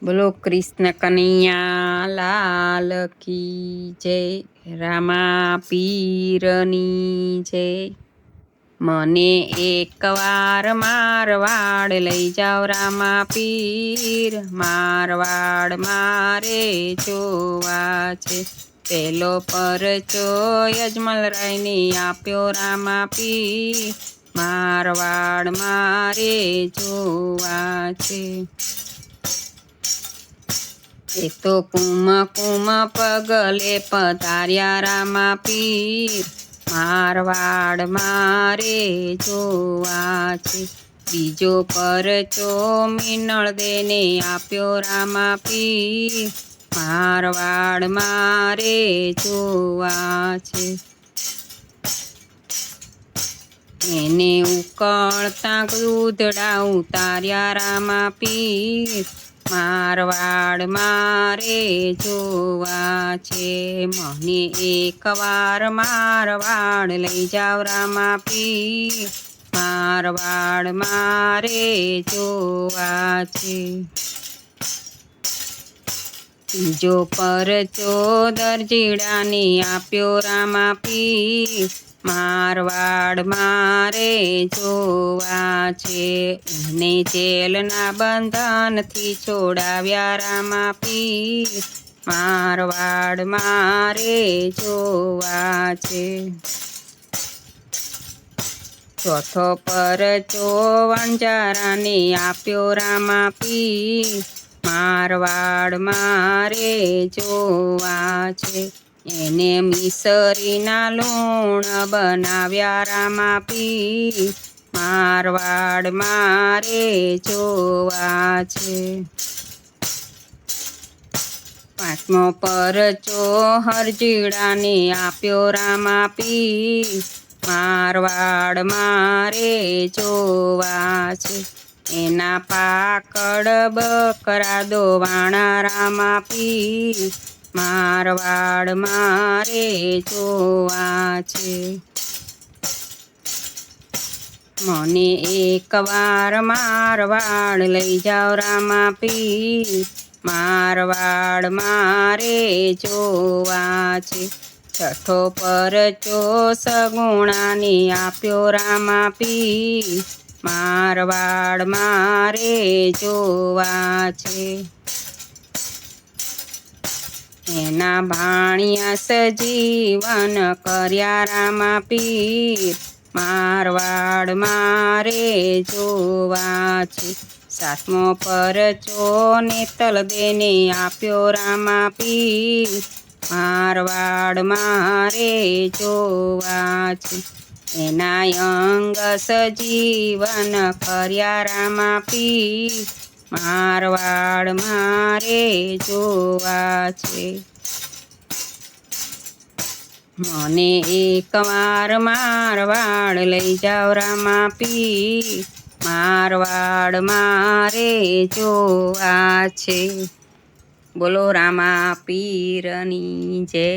બોલો કૃષ્ણ કનૈયા લાલ કી જય, રામા પીરની જય। મને એકવાર મારવાડ લઈ જાઓ રામા પીર, મારવાડ મારે જોવા છે। પેલો પરચો યજમલરાયને આપ્યો રામા પીર, મારવાડ મારે જોવા છે। એ તો કુમ કુમ પગલે પધાર્યા રામા પીર, મારવાડ મારે જોવા છે। બીજો પરચો મિનળ દેને આપ્યો રામા પીર, મારવાડ મારે જોવા છે। એને ઉકળતા દૂધડા ઉતાર્યા રામા પીર, મારવાડ મારે જોવા છે। મને એકવાર મારવાડ લઈ જાઓ રામા પીર, મારવાડ મારે જોવા છે। ત્રીજો પરચો દરજીડાને આપ્યો રામા પીર, મારવાડ મારે જોવા છે। એને જેલના બંધનથી છોડાવ્યા રામા પીર, મારવાડ મારે જોવા છે। ચોથો પરચો વણજારાને આપ્યો રામા પીર, મારવાડ મારે જોવા છે। એને મિસરીના લૂણ બનાવ્યા રામા પીર, મારવાડ મારે જોવા છે। પાંચમો પરચો હરજીડાને આપ્યો રામા પીર, મારવાડ મારે જોવા છે। એના પાકડ બકરા દોવાણા રામા પીર, મારવાડ મારે જોવા છે। મને એકવાર મારવાડ લઈ જાઓ રામા પીર, મારવાડ મારે જોવા છે। છઠ્ઠો પરચો સગુણાને આપ્યો રામા પીર, મારવાડ મારે જોવા છે। એના ભાણિયા સજીવન કર્યા રામા પીર, મારવાડ મારે જોવા છે। સાતમો પરચો નેતલ દેને આપ્યો રામા પીર, મારવાડ મારે જોવા છે। એના અંગ સજીવન કર્યા રામા પીર, મારવાડ મારે જોવા છે। મને એકવાર મારવાડ લઈ જાઓ રામા પીર, મારવાડ મારે જોવા છે। બોલો રામા પીરની જય।